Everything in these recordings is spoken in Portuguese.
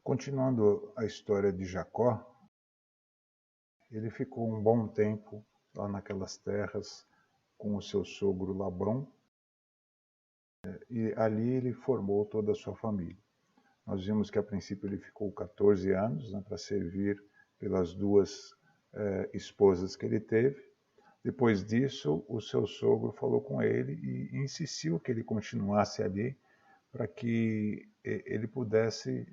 Continuando a história de Jacó, ele ficou um bom tempo lá naquelas terras com o seu sogro Labão, e ali ele formou toda a sua família. Nós vimos que a princípio ele ficou 14 anos, né, para servir pelas duas esposas que ele teve. Depois disso, o seu sogro falou com ele e insistiu que ele continuasse ali para que ele pudesse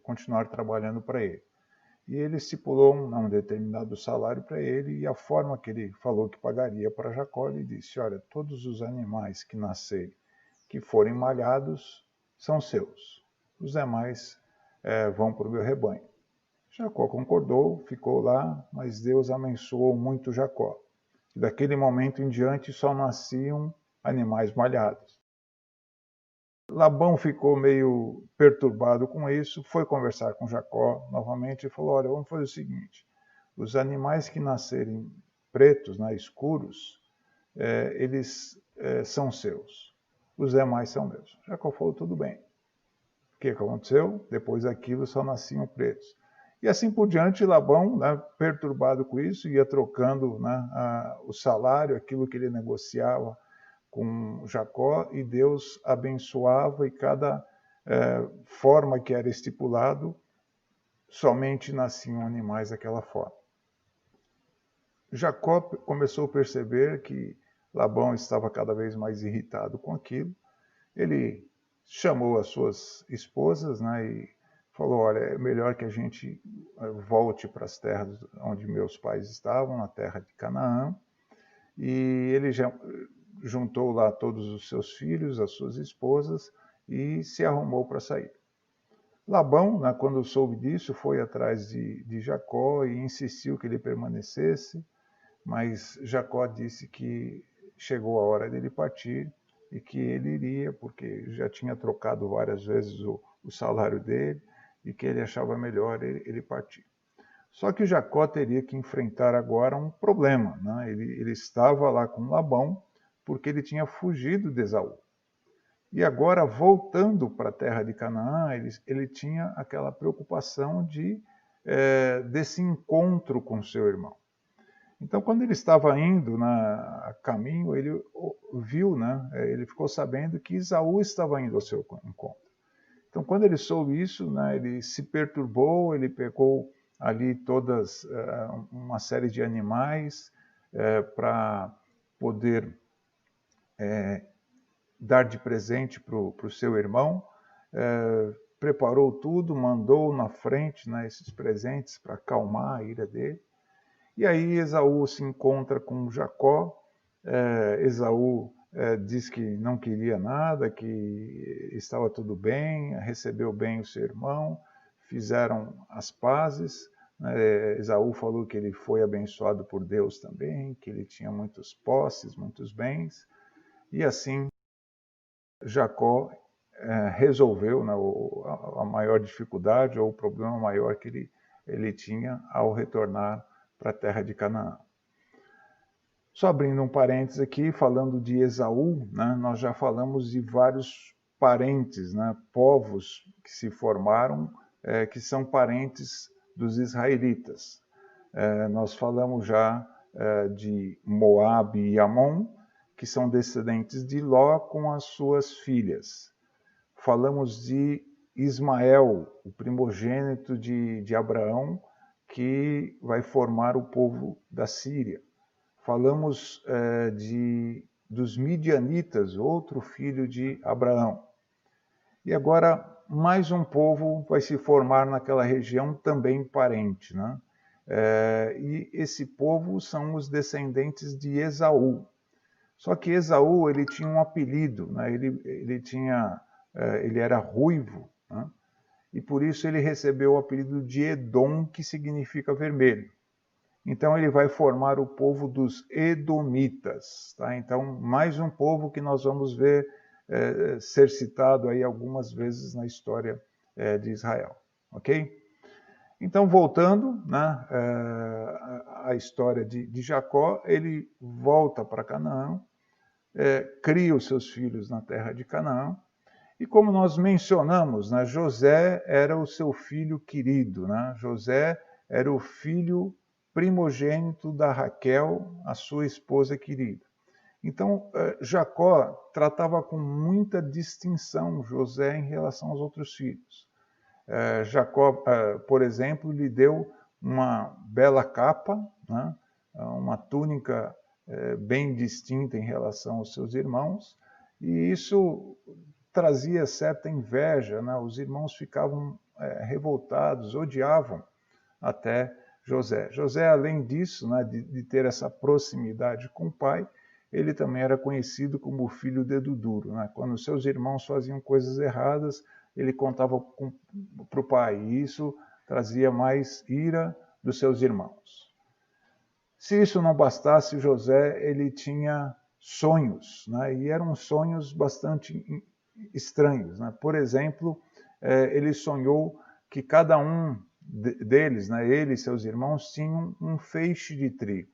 continuar trabalhando para ele. E ele estipulou um determinado salário para ele, e a forma que ele falou que pagaria para Jacó, ele disse: olha, todos os animais que nascerem, que forem malhados, são seus. Os demais vão para o meu rebanho. Jacó concordou, ficou lá, mas Deus abençoou muito Jacó. E daquele momento em diante só nasciam animais malhados. Labão ficou meio perturbado com isso, foi conversar com Jacó novamente e falou: olha, vamos fazer o seguinte, os animais que nascerem pretos, né, escuros, eles são seus, os demais são meus. Jacó falou: tudo bem. O que aconteceu? Depois daquilo só nasciam pretos. E assim por diante, Labão, né, perturbado com isso, ia trocando, né, o salário, aquilo que ele negociava com Jacó, e Deus abençoava, e cada forma que era estipulado, somente nasciam animais daquela forma. Jacó começou a perceber que Labão estava cada vez mais irritado com aquilo. Ele chamou as suas esposas, né, e falou: olha, é melhor que a gente volte para as terras onde meus pais estavam, na terra de Canaã. E ele já juntou lá todos os seus filhos, as suas esposas, e se arrumou para sair. Labão, né, quando soube disso, foi atrás de Jacó e insistiu que ele permanecesse, mas Jacó disse que chegou a hora dele partir e que ele iria, porque já tinha trocado várias vezes o salário dele, e que ele achava melhor ele partir. Só que Jacó teria que enfrentar agora um problema, né? Ele estava lá com Labão porque ele tinha fugido de Esaú. E agora, voltando para a terra de Canaã, ele tinha aquela preocupação desse encontro com seu irmão. Então, quando ele estava indo a caminho, ele viu, né, ele ficou sabendo que Esaú estava indo ao seu encontro. Então, quando ele soube isso, né, ele se perturbou, ele pegou ali todas uma série de animais para poder dar de presente para o seu irmão, preparou tudo, mandou na frente, né, esses presentes para acalmar a ira dele. E aí Esaú se encontra com Jacó. Esaú diz que não queria nada, que estava tudo bem, recebeu bem o seu irmão, fizeram as pazes. Esaú falou que ele foi abençoado por Deus também, que ele tinha muitas posses, muitos bens, e assim Jacó resolveu, né, a maior dificuldade ou o problema maior que ele tinha ao retornar para a terra de Canaã. Só abrindo um parênteses aqui, falando de Esaú, né, nós já falamos de vários parentes, né, povos que se formaram, que são parentes dos israelitas. Nós falamos já de Moabe e Amon, que são descendentes de Ló com as suas filhas. Falamos de Ismael, o primogênito de Abraão, que vai formar o povo da Síria. Falamos dos midianitas, outro filho de Abraão. E agora mais um povo vai se formar naquela região, também parente, né? E esse povo são os descendentes de Esaú. Só que Esaú, ele tinha um apelido, né? Ele era ruivo, né? E por isso ele recebeu o apelido de Edom, que significa vermelho. Então ele vai formar o povo dos Edomitas. Tá? Então, mais um povo que nós vamos ver ser citado aí algumas vezes na história de Israel. Ok? Então, voltando, né, à história de Jacó, ele volta para Canaã, cria os seus filhos na terra de Canaã, E como nós mencionamos, né, José era o seu filho querido, né? José era o filho primogênito da Raquel, a sua esposa querida. Então, Jacó tratava com muita distinção José em relação aos outros filhos. Jacó, por exemplo, lhe deu uma bela capa, né? Uma túnica bem distinta em relação aos seus irmãos, e isso trazia certa inveja, né? Os irmãos ficavam revoltados, odiavam até José. José, além disso, né, de ter essa proximidade com o pai, ele também era conhecido como o filho dedo duro, né? Quando seus irmãos faziam coisas erradas, ele contava para o pai, e isso trazia mais ira dos seus irmãos. Se isso não bastasse, José ele tinha sonhos, né? E eram sonhos bastante estranhos, né? Por exemplo, ele sonhou que cada um deles, né, ele e seus irmãos, tinham um feixe de trigo.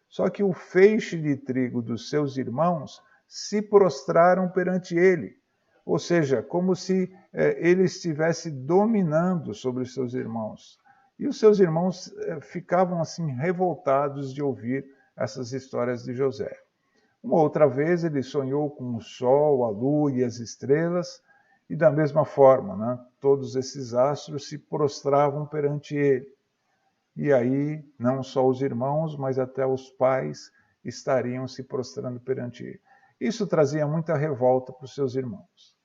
Só que o feixe de trigo dos seus irmãos se prostraram perante ele, ou seja, como se ele estivesse dominando sobre os seus irmãos. E os seus irmãos ficavam assim revoltados de ouvir essas histórias de José. Uma outra vez ele sonhou com o sol, a lua e as estrelas, e da mesma forma, né, todos esses astros se prostravam perante ele. E aí, não só os irmãos, mas até os pais estariam se prostrando perante ele. Isso trazia muita revolta para os seus irmãos.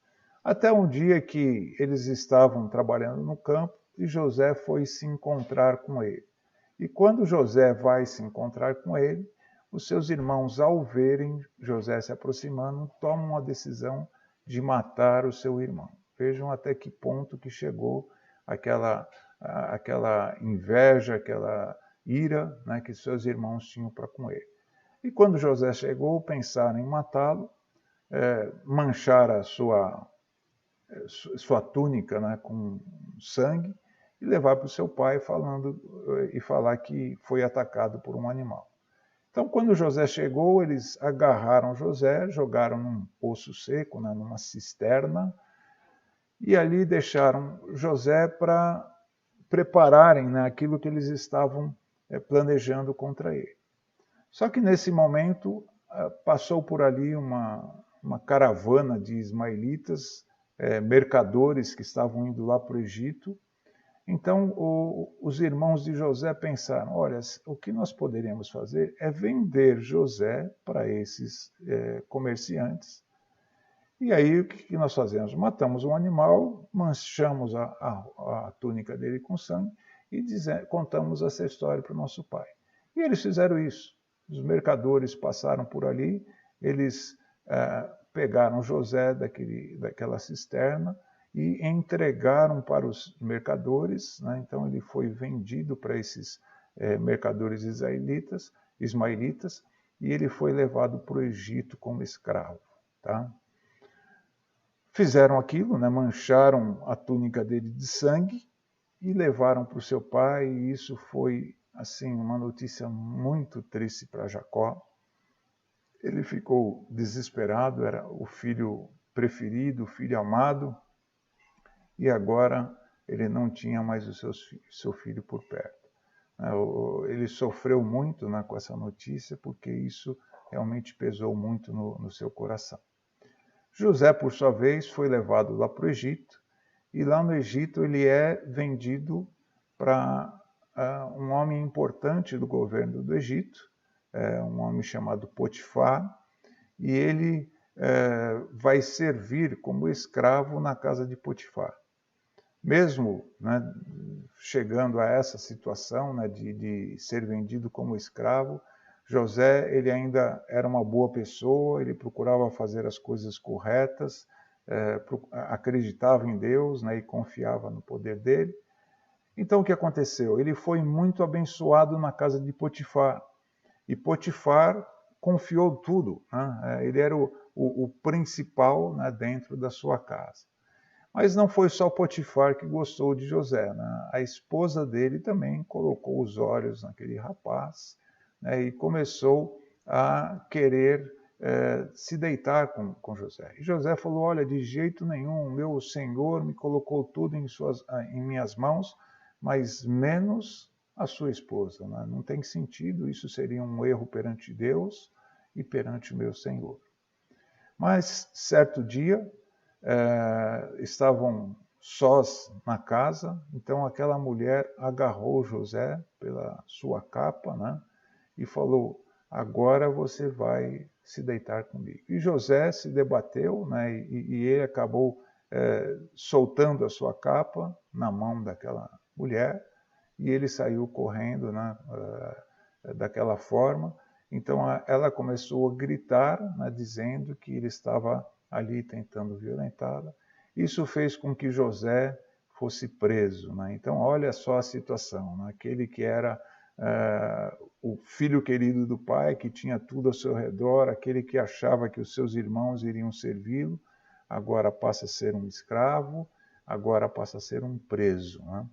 Até um dia que eles estavam trabalhando no campo e José foi se encontrar com ele. E quando José vai se encontrar com ele, os seus irmãos, ao verem José se aproximando, tomam a decisão de matar o seu irmão. Vejam até que ponto que chegou aquela inveja, aquela ira, né, que seus irmãos tinham para com ele. E quando José chegou, pensaram em matá-lo, manchar a sua túnica, né, com sangue, e levar para o seu pai falar que foi atacado por um animal. Então, quando José chegou, eles agarraram José, jogaram num poço seco, né, numa cisterna, e ali deixaram José para prepararem, né, aquilo que eles estavam planejando contra ele. Só que nesse momento passou por ali uma caravana de ismaelitas, mercadores que estavam indo lá para o Egito. Então, os irmãos de José pensaram, olha, o que nós poderíamos fazer é vender José para esses comerciantes. E aí, o que nós fazemos? Matamos um animal, manchamos a túnica dele com sangue e contamos essa história para o nosso pai. E eles fizeram isso. Os mercadores passaram por ali, eles pegaram José daquela cisterna e entregaram para os mercadores, né? Então ele foi vendido para esses mercadores ismaelitas, e ele foi levado para o Egito como escravo. Tá? Fizeram aquilo, né? Mancharam a túnica dele de sangue e levaram para o seu pai, e isso foi assim uma notícia muito triste para Jacó. Ele ficou desesperado, era o filho preferido, o filho amado, e agora ele não tinha mais o seu filho por perto. Ele sofreu muito, né, com essa notícia, porque isso realmente pesou muito no seu coração. José, por sua vez, foi levado lá para o Egito, e lá no Egito ele é vendido para um homem importante do governo do Egito, um homem chamado Potifar, e ele vai servir como escravo na casa de Potifar. Mesmo, né, chegando a essa situação, né, de ser vendido como escravo, José ele ainda era uma boa pessoa, ele procurava fazer as coisas corretas, acreditava em Deus, né, e confiava no poder dele. Então o que aconteceu? Ele foi muito abençoado na casa de Potifar, e Potifar confiou tudo, né? Ele era o principal, né, dentro da sua casa. Mas não foi só Potifar que gostou de José, né? A esposa dele também colocou os olhos naquele rapaz, né, e começou a querer se deitar com José. E José falou, olha, de jeito nenhum, meu Senhor me colocou tudo em minhas mãos, mas menos a sua esposa. Né? Não tem sentido, isso seria um erro perante Deus e perante o meu Senhor. Mas, certo dia, estavam sós na casa, então aquela mulher agarrou José pela sua capa, né? E falou, agora você vai se deitar comigo. E José se debateu, né? E ele acabou soltando a sua capa na mão daquela mulher, e ele saiu correndo, né? Daquela forma. Então ela começou a gritar, né? Dizendo que ele estava ali tentando violentá-la. Isso fez com que José fosse preso. Né? Então, olha só a situação. Né? Aquele que era o filho querido do pai, que tinha tudo ao seu redor, aquele que achava que os seus irmãos iriam servi-lo, agora passa a ser um escravo, agora passa a ser um preso. Né?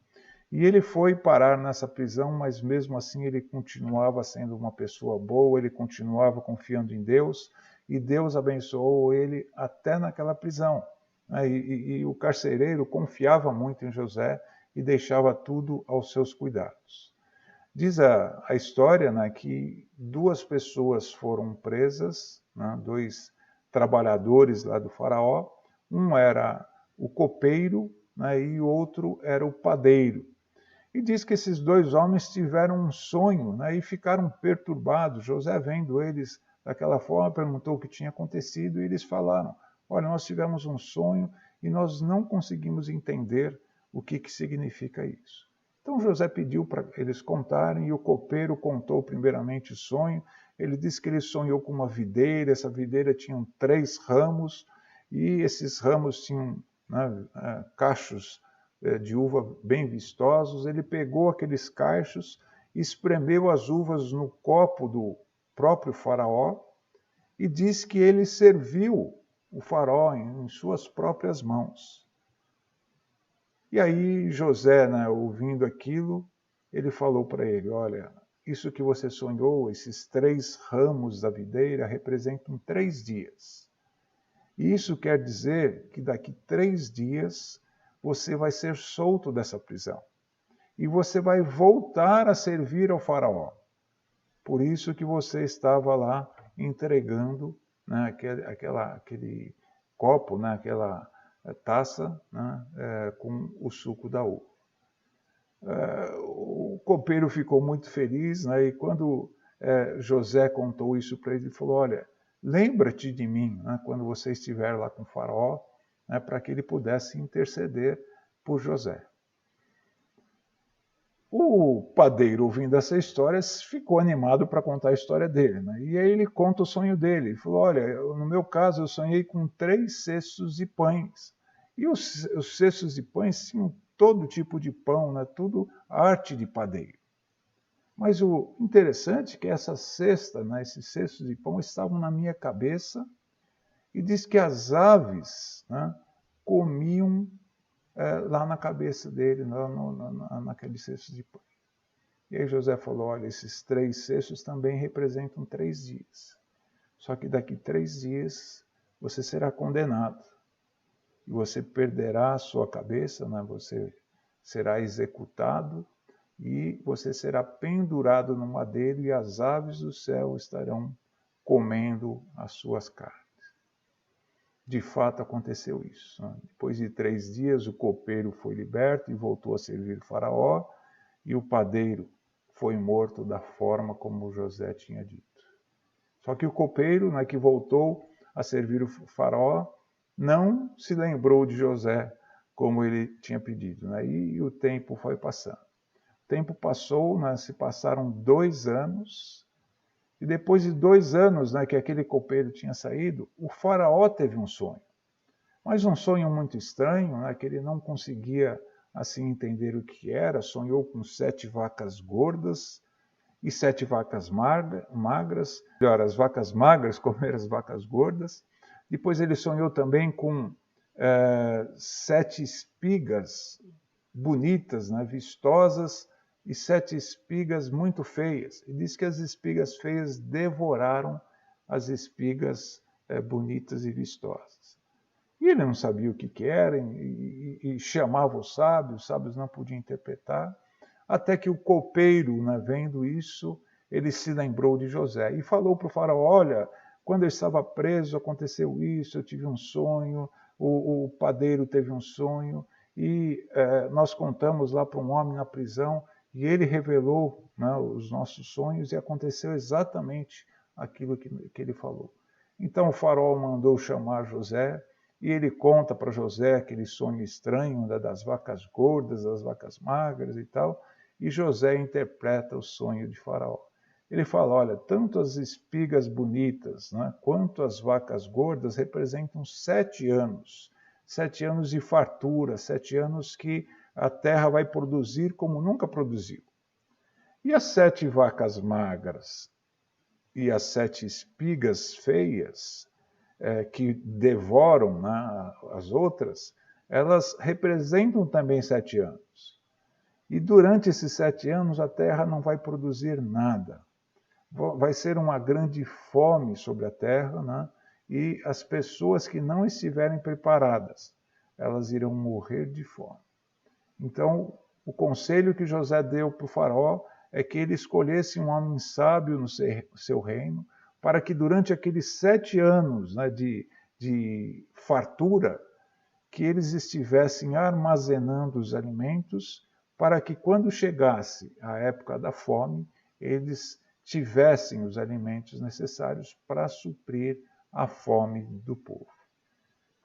E ele foi parar nessa prisão, mas mesmo assim ele continuava sendo uma pessoa boa, ele continuava confiando em Deus, e Deus abençoou ele até naquela prisão. E o carcereiro confiava muito em José e deixava tudo aos seus cuidados. Diz a história, né, que 2 pessoas foram presas, né, 2 trabalhadores lá do faraó. Um era o copeiro, né, e o outro era o padeiro. E diz que esses 2 homens tiveram um sonho, né, e ficaram perturbados. José, vendo eles daquela forma, perguntou o que tinha acontecido, e eles falaram, olha, nós tivemos um sonho e nós não conseguimos entender o que significa isso. Então José pediu para eles contarem, e o copeiro contou primeiramente o sonho. Ele disse que ele sonhou com uma videira, essa videira tinha 3 ramos, e esses ramos tinham, né, cachos de uva bem vistosos. Ele pegou aqueles cachos, espremeu as uvas no copo do próprio faraó, e diz que ele serviu o faraó em suas próprias mãos. E aí José, né, ouvindo aquilo, ele falou para ele, olha, isso que você sonhou, esses 3 ramos da videira, representam 3 dias. E isso quer dizer que daqui 3 dias você vai ser solto dessa prisão. E você vai voltar a servir ao faraó. Por isso que você estava lá entregando, né, aquele copo, né, aquela taça, né, com o suco da uva. O copeiro ficou muito feliz, né, e quando José contou isso para ele, ele falou, olha, lembra-te de mim, né, quando você estiver lá com o faraó, né, para que ele pudesse interceder por José. O padeiro, ouvindo essa história, ficou animado para contar a história dele. Né? E aí ele conta o sonho dele. Ele falou, olha, no meu caso eu sonhei com 3 cestos de pães. E os cestos de pães tinham todo tipo de pão, né? Tudo arte de padeiro. Mas o interessante é que essa cesta, né, esses cestos de pão estavam na minha cabeça, e diz que as aves, né, comiam lá na cabeça dele, naquele cesto de pão. E aí José falou, olha, esses 3 cestos também representam 3 dias. Só que daqui 3 dias você será condenado. E você perderá a sua cabeça, né? Você será executado e você será pendurado no madeiro, e as aves do céu estarão comendo as suas carnes. De fato aconteceu isso. Né? Depois de 3 dias, o copeiro foi liberto e voltou a servir o faraó, e o padeiro foi morto da forma como José tinha dito. Só que o copeiro, né, que voltou a servir o faraó, não se lembrou de José como ele tinha pedido. Né? E o tempo foi passando. O tempo passou, né, se passaram 2 anos, e depois de 2 anos, né, que aquele copeiro tinha saído, o faraó teve um sonho. Mas um sonho muito estranho, né, que ele não conseguia assim entender o que era. Sonhou com 7 vacas gordas e 7 vacas magras. Melhor, as vacas magras comeram as vacas gordas. Depois ele sonhou também com 7 espigas bonitas, né, vistosas, e 7 espigas muito feias. E diz que as espigas feias devoraram as espigas bonitas e vistosas. E ele não sabia o que era e chamava os sábios não podiam interpretar, até que o copeiro, né, vendo isso, ele se lembrou de José e falou para o faraó: olha, quando eu estava preso aconteceu isso, eu tive um sonho, o padeiro teve um sonho, e nós contamos lá para um homem na prisão, e ele revelou, né, os nossos sonhos, e aconteceu exatamente aquilo que ele falou. Então o faraó mandou chamar José, e ele conta para José aquele sonho estranho, né, das vacas gordas, das vacas magras e tal, e José interpreta o sonho de faraó. Ele fala: olha, tanto as espigas bonitas, né, quanto as vacas gordas representam 7 anos. 7 anos de fartura, 7 anos que a terra vai produzir como nunca produziu. E as 7 vacas magras e as 7 espigas feias, que devoram, né, as outras, elas representam também 7 anos. E durante esses 7 anos a terra não vai produzir nada. Vai ser uma grande fome sobre a terra, né? E as pessoas que não estiverem preparadas, elas irão morrer de fome. Então, o conselho que José deu para o faraó é que ele escolhesse um homem sábio no seu reino, para que durante aqueles 7 anos, né, de fartura, que eles estivessem armazenando os alimentos, para que quando chegasse a época da fome, eles tivessem os alimentos necessários para suprir a fome do povo.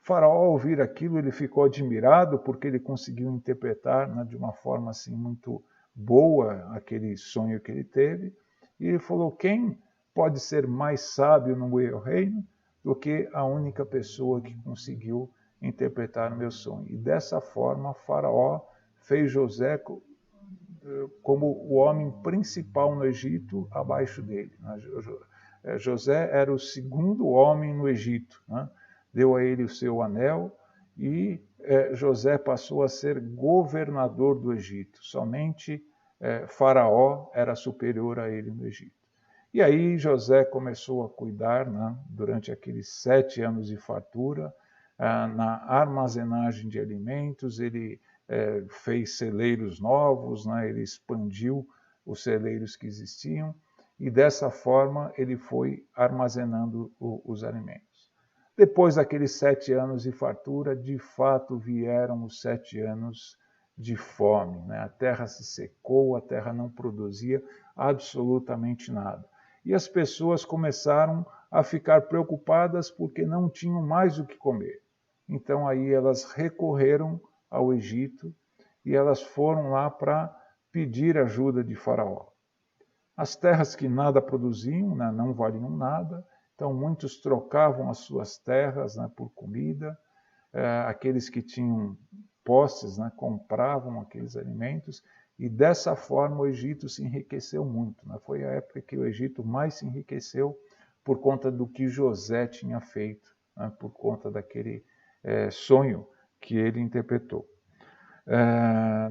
O faraó, ao ouvir aquilo, ele ficou admirado, porque ele conseguiu interpretar, né, de uma forma assim muito boa aquele sonho que ele teve, e ele falou: quem pode ser mais sábio no meu reino do que a única pessoa que conseguiu interpretar o meu sonho? E dessa forma, Faraó fez José como o homem principal no Egito, abaixo dele. José era o segundo homem no Egito, né? Deu a ele o seu anel, e José passou a ser governador do Egito. Somente Faraó era superior a ele no Egito. E aí José começou a cuidar, né, durante aqueles 7 anos de fartura, na armazenagem de alimentos. Ele fez celeiros novos, né, ele expandiu os celeiros que existiam, e dessa forma ele foi armazenando os alimentos. Depois daqueles 7 anos de fartura, de fato vieram os 7 anos de fome, né? A terra se secou, a terra não produzia absolutamente nada. E as pessoas começaram a ficar preocupadas porque não tinham mais o que comer. Então aí elas recorreram ao Egito e elas foram lá para pedir ajuda de Faraó. As terras que nada produziam, né, não valiam nada, então muitos trocavam as suas terras, né, por comida. Aqueles que tinham posses, né, compravam aqueles alimentos, e dessa forma o Egito se enriqueceu muito, né? Foi a época que o Egito mais se enriqueceu por conta do que José tinha feito, né, por conta daquele sonho que ele interpretou.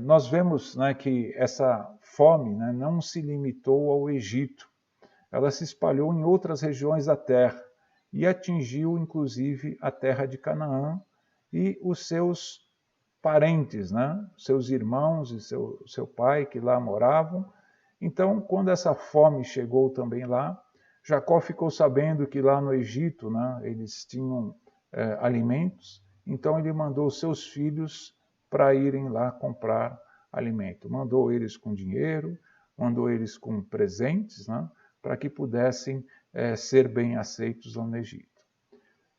Nós vemos, né, que essa fome, né, não se limitou ao Egito, ela se espalhou em outras regiões da terra e atingiu inclusive a terra de Canaã e os seus parentes, né, seus irmãos e seu pai que lá moravam. Então, quando essa fome chegou também lá, Jacó ficou sabendo que lá no Egito, né, eles tinham alimentos, então ele mandou seus filhos para irem lá comprar alimento. Mandou eles com dinheiro, mandou eles com presentes, né, para que pudessem ser bem aceitos lá no Egito.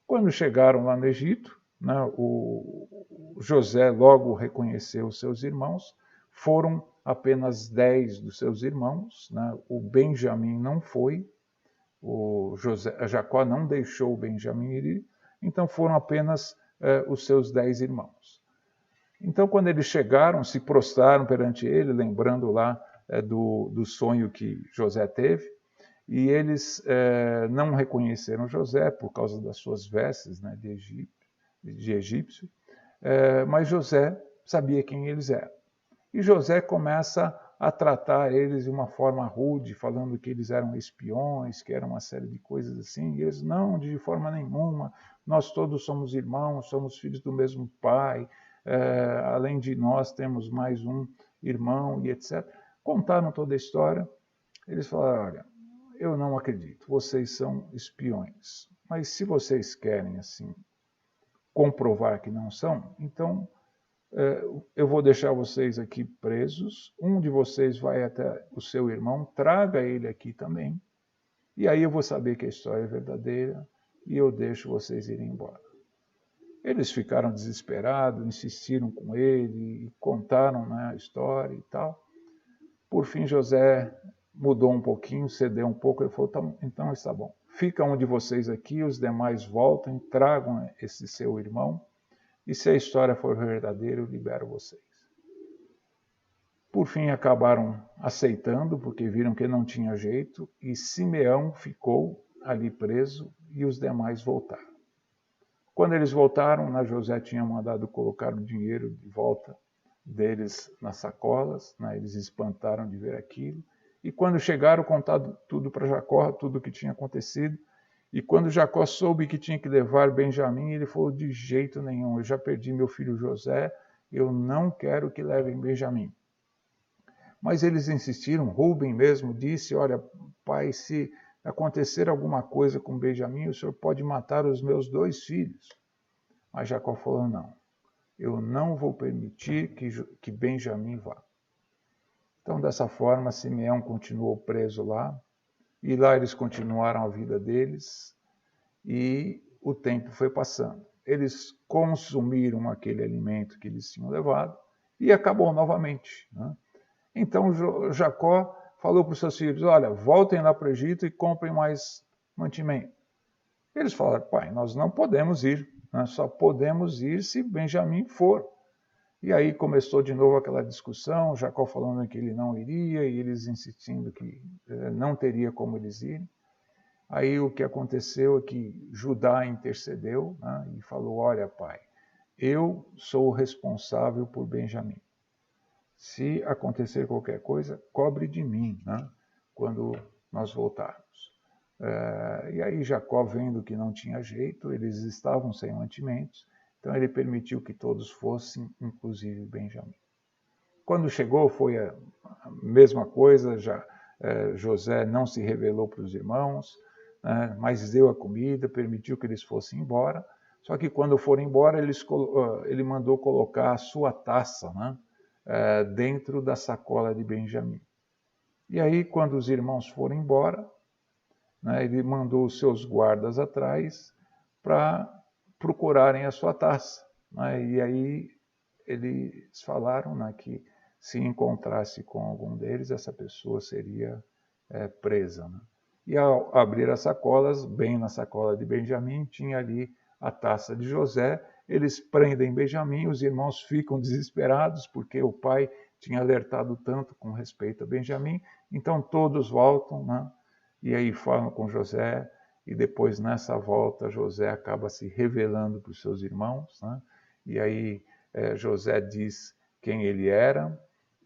Quando chegaram lá no Egito, né, o José logo reconheceu os seus irmãos. Foram apenas 10 dos seus irmãos, né, o Benjamim não foi, Jacó não deixou o Benjamim ir, então foram apenas os seus 10 irmãos. Então, quando eles chegaram, se prostraram perante ele, lembrando lá do sonho que José teve, e eles não reconheceram José por causa das suas vestes, né, de egípcio, mas José sabia quem eles eram. E José começa a tratar eles de uma forma rude, falando que eles eram espiões, que era uma série de coisas assim. E eles, não, de forma nenhuma, nós todos somos irmãos, somos filhos do mesmo pai, além de nós temos mais um irmão e etc. Contaram toda a história. Eles falaram, olha, eu não acredito, vocês são espiões. Mas se vocês querem, assim, comprovar que não são, então eu vou deixar vocês aqui presos, um de vocês vai até o seu irmão, traga ele aqui também, e aí eu vou saber que a história é verdadeira e eu deixo vocês irem embora. Eles ficaram desesperados, insistiram com ele, e contaram, né, a história e tal. Por fim, José mudou um pouquinho, cedeu um pouco, ele falou, então está bom. Fica um de vocês aqui, os demais voltem, tragam esse seu irmão, e se a história for verdadeira, eu libero vocês. Por fim, acabaram aceitando, porque viram que não tinha jeito, e Simeão ficou ali preso, e os demais voltaram. Quando eles voltaram, né, José tinha mandado colocar o dinheiro de volta deles nas sacolas, né, eles espantaram de ver aquilo, e quando chegaram, contaram tudo para Jacó, tudo o que tinha acontecido. E quando Jacó soube que tinha que levar Benjamim, ele falou, de jeito nenhum, eu já perdi meu filho José, eu não quero que levem Benjamim. Mas eles insistiram, Rúben mesmo disse, olha, pai, se acontecer alguma coisa com Benjamim, o senhor pode matar os meus 2 filhos. Mas Jacó falou, não, eu não vou permitir que Benjamim vá. Então, dessa forma, Simeão continuou preso lá, e lá eles continuaram a vida deles, e o tempo foi passando. Eles consumiram aquele alimento que eles tinham levado, e acabou novamente, né? Então Jacó falou para os seus filhos, olha, voltem lá para o Egito e comprem mais mantimento. Eles falaram, pai, nós não podemos ir, nós só podemos ir se Benjamim for. E aí começou de novo aquela discussão, Jacó falando que ele não iria, e eles insistindo que não teria como eles irem. Aí o que aconteceu é que Judá intercedeu, né, e falou, olha, pai, eu sou o responsável por Benjamim. Se acontecer qualquer coisa, cobre de mim, né, quando nós voltarmos. E aí Jacó, vendo que não tinha jeito, eles estavam sem mantimentos, então ele permitiu que todos fossem, inclusive Benjamim. Quando chegou, foi a mesma coisa, José não se revelou para os irmãos, né, mas deu a comida, permitiu que eles fossem embora, só que quando foram embora, ele mandou colocar a sua taça, né, dentro da sacola de Benjamim. E aí, quando os irmãos foram embora, né, ele mandou os seus guardas atrás para procurarem a sua taça, né, e aí eles falaram, né, que se encontrasse com algum deles, essa pessoa seria presa, né? E ao abrir as sacolas, bem na sacola de Benjamim, tinha ali a taça de José. Eles prendem Benjamim, os irmãos ficam desesperados, porque o pai tinha alertado tanto com respeito a Benjamim. Então todos voltam, né? E aí falam com José, e depois nessa volta José acaba se revelando para os seus irmãos, né? E aí José diz quem ele era,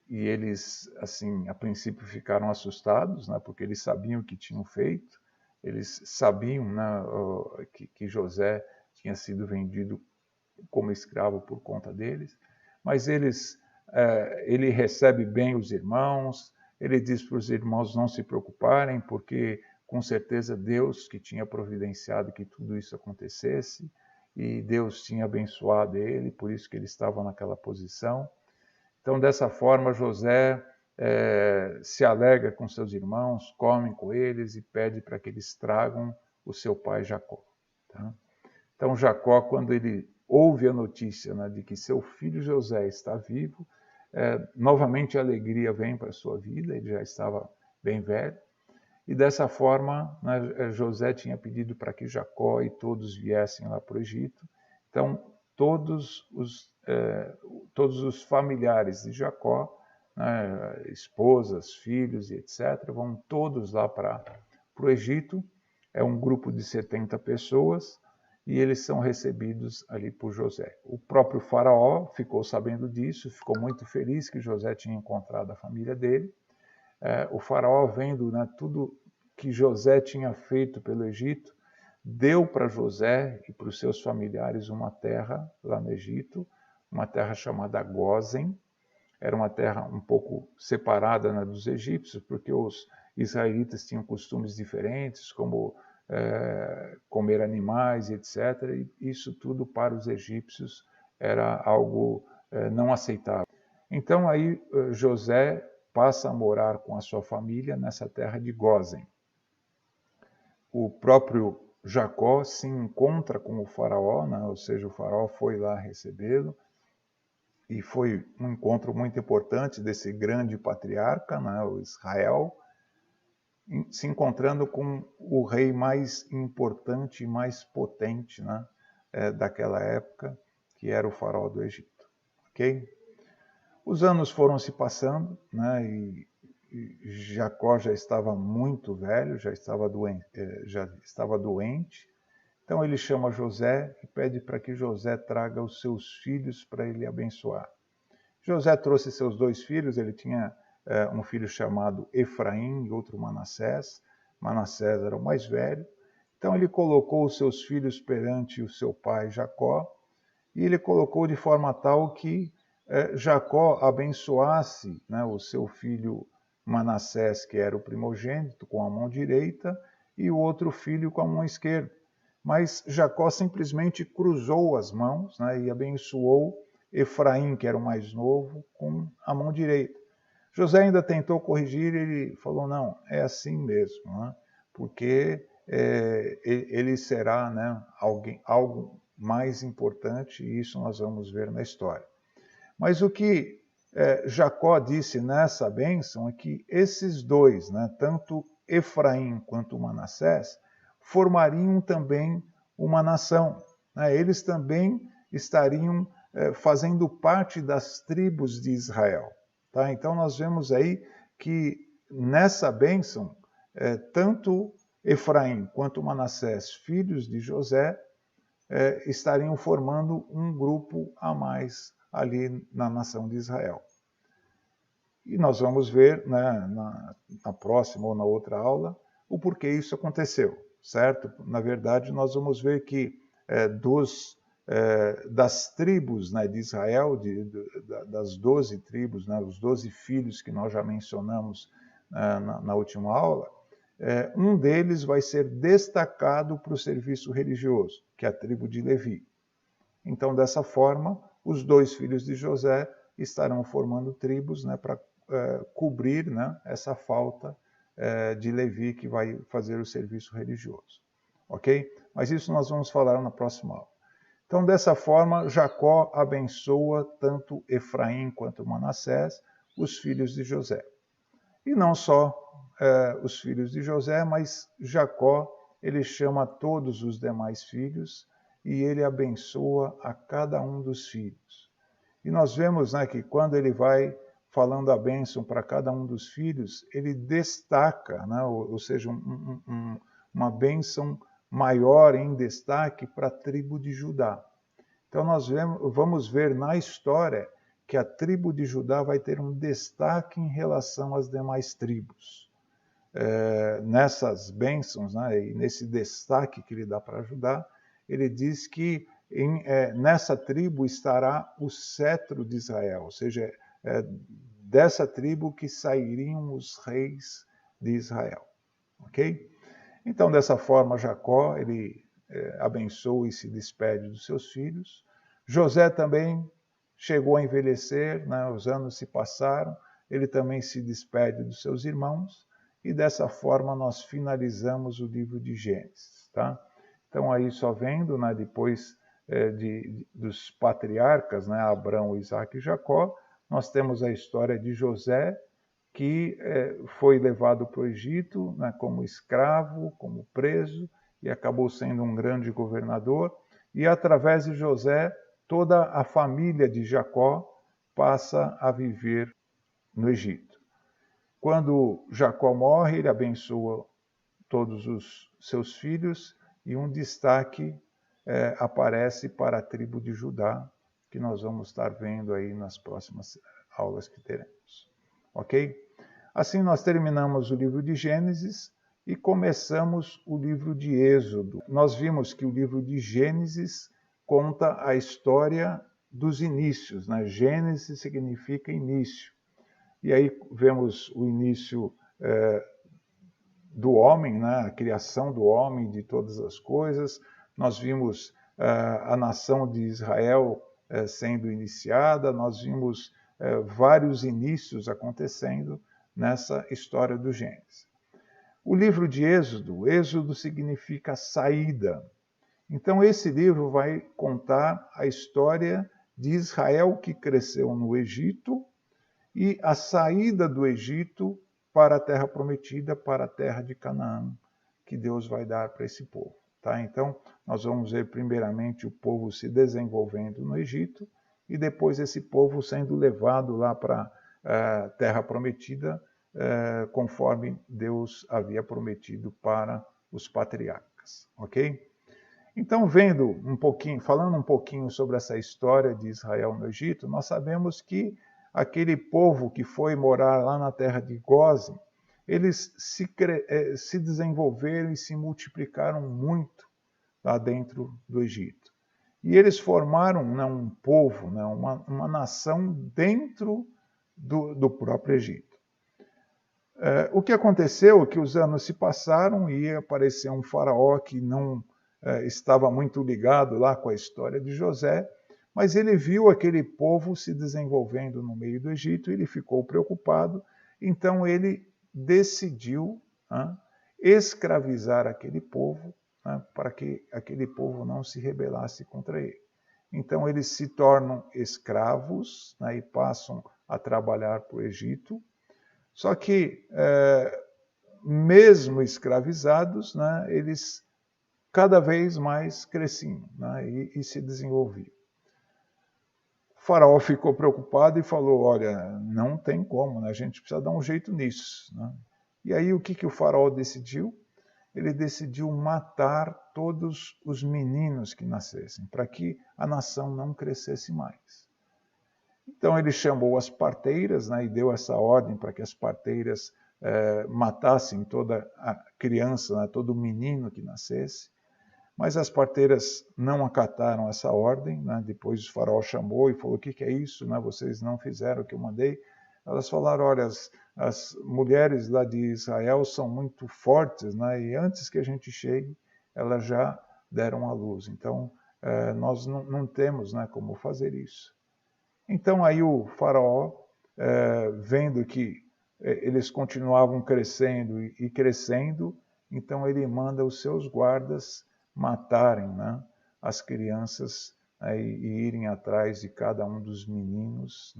e eles, assim, a princípio ficaram assustados, né, porque eles sabiam o que tinham feito, eles sabiam, né, que José tinha sido vendido como escravo por conta deles, mas ele recebe bem os irmãos, ele diz para os irmãos não se preocuparem, porque com certeza Deus que tinha providenciado que tudo isso acontecesse, e Deus tinha abençoado ele, por isso que ele estava naquela posição. Então, dessa forma, José se alegra com seus irmãos, come com eles e pede para que eles tragam o seu pai Jacó. Tá? Então, Jacó, quando ele ouve a notícia, né, de que seu filho José está vivo, novamente a alegria vem para a sua vida, ele já estava bem velho, e dessa forma, né, José tinha pedido para que Jacó e todos viessem lá para o Egito. Então, todos os familiares de Jacó, né, esposas, filhos e etc., vão todos lá para o Egito. É um grupo de 70 pessoas, e eles são recebidos ali por José. O próprio faraó ficou sabendo disso, ficou muito feliz que José tinha encontrado a família dele. O faraó, vendo, né, tudo que José tinha feito pelo Egito, deu para José e para os seus familiares uma terra lá no Egito, uma terra chamada Gósen. Era uma terra um pouco separada, né, dos egípcios, porque os israelitas tinham costumes diferentes, como comer animais, etc. E isso tudo para os egípcios era algo não aceitável. Então aí José passa a morar com a sua família nessa terra de Gósen. O próprio Jacó se encontra com o faraó, né? Ou seja, o faraó foi lá recebê-lo, e foi um encontro muito importante desse grande patriarca, né, o Israel, se encontrando com o rei mais importante e mais potente, né, daquela época, que era o faraó do Egito. Ok? Os anos foram se passando, né, e Jacó já estava muito velho, já estava doente. Então ele chama José e pede para que José traga os seus filhos para ele abençoar. José trouxe seus 2 filhos, ele tinha um filho chamado Efraim e outro Manassés. Manassés era o mais velho. Então ele colocou os seus filhos perante o seu pai Jacó, e ele colocou de forma tal que Jacó abençoasse, né, o seu filho Manassés, que era o primogênito, com a mão direita, e o outro filho com a mão esquerda. Mas Jacó simplesmente cruzou as mãos, né, e abençoou Efraim, que era o mais novo, com a mão direita. José ainda tentou corrigir, ele falou, não, é assim mesmo, né, porque ele será, né, algo mais importante, e isso nós vamos ver na história. Mas o que Jacó disse nessa bênção é que esses 2, né, tanto Efraim quanto Manassés, formariam também uma nação. Né? Eles também estariam fazendo parte das tribos de Israel. Tá? Então nós vemos aí que nessa bênção, tanto Efraim quanto Manassés, filhos de José, estariam formando um grupo a mais ali na nação de Israel. E nós vamos ver, né, na próxima ou na outra aula o porquê isso aconteceu, certo? Na verdade, nós vamos ver que das tribos, né, de Israel, das 12 tribos, né, os 12 filhos que nós já mencionamos na última aula, um deles vai ser destacado para o serviço religioso, que é a tribo de Levi. Então, dessa forma, os 2 filhos de José estarão formando tribos, né, para cobrir, né, essa falta de Levi, que vai fazer o serviço religioso. Ok? Mas isso nós vamos falar na próxima aula. Então, dessa forma, Jacó abençoa tanto Efraim quanto Manassés, os filhos de José. E não só os filhos de José, mas Jacó, ele chama todos os demais filhos e ele abençoa a cada um dos filhos. E nós vemos, né, que quando ele vai falando a bênção para cada um dos filhos, ele destaca, né, ou seja, uma bênção maior em destaque para a tribo de Judá. Então nós vamos ver na história que a tribo de Judá vai ter um destaque em relação às demais tribos. Nessas bênçãos, né, e nesse destaque que ele dá para Judá, ele diz que nessa tribo estará o cetro de Israel, ou seja, dessa tribo que sairiam os reis de Israel. Ok? Então, dessa forma, Jacó, ele abençoa e se despede dos seus filhos. José também chegou a envelhecer, né, os anos se passaram, ele também se despede dos seus irmãos, e dessa forma nós finalizamos o livro de Gênesis. Tá? Então, aí só vendo, né, depois dos patriarcas, né, Abraão, Isaac e Jacó, nós temos a história de José, que foi levado para o Egito, né, como escravo, como preso, e acabou sendo um grande governador. E através de José, toda a família de Jacó passa a viver no Egito. Quando Jacó morre, ele abençoa todos os seus filhos, e um destaque aparece para a tribo de Judá, que nós vamos estar vendo aí nas próximas aulas que teremos. Ok? Assim nós terminamos o livro de Gênesis e começamos o livro de Êxodo. Nós vimos que o livro de Gênesis conta a história dos inícios, né? Gênesis significa início. E aí vemos o início do homem, né? A criação do homem, de todas as coisas. Nós vimos a nação de Israel sendo iniciada, nós vimos vários inícios acontecendo nessa história do Gênesis. O livro de Êxodo, Êxodo significa saída. Então esse livro vai contar a história de Israel que cresceu no Egito e a saída do Egito para a terra prometida, para a terra de Canaã, que Deus vai dar para esse povo. Tá? Então, nós vamos ver primeiramente o povo se desenvolvendo no Egito e depois esse povo sendo levado lá para a terra prometida, conforme Deus havia prometido para os patriarcas. Ok? Então, falando um pouquinho sobre essa história de Israel no Egito, nós sabemos que aquele povo que foi morar lá na terra de Gósen, eles se desenvolveram e se multiplicaram muito lá dentro do Egito. E eles formaram um povo, uma nação dentro do próprio Egito. O que aconteceu é que os anos se passaram e apareceu um faraó que não estava muito ligado lá com a história de José, mas ele viu aquele povo se desenvolvendo no meio do Egito, ele ficou preocupado, então ele decidiu escravizar aquele povo, para que aquele povo não se rebelasse contra ele. Então eles se tornam escravos e passam a trabalhar para o Egito, só que mesmo escravizados, eles cada vez mais cresciam e se desenvolviam. O faraó ficou preocupado e falou, olha, não tem como, a gente precisa dar um jeito nisso. E aí o que o faraó decidiu? Ele decidiu matar todos os meninos que nascessem, para que a nação não crescesse mais. Então ele chamou as parteiras e deu essa ordem para que as parteiras matassem toda a criança, todo menino que nascesse. Mas as parteiras não acataram essa ordem, Depois o faraó chamou e falou, o que é isso? Vocês não fizeram o que eu mandei. Elas falaram, olha, as mulheres lá de Israel são muito fortes, e antes que a gente chegue, elas já deram à luz. Então, nós não temos como fazer isso. Então aí o faraó, vendo que eles continuavam crescendo e crescendo, então ele manda os seus guardas matarem as crianças e irem atrás de cada um dos meninos,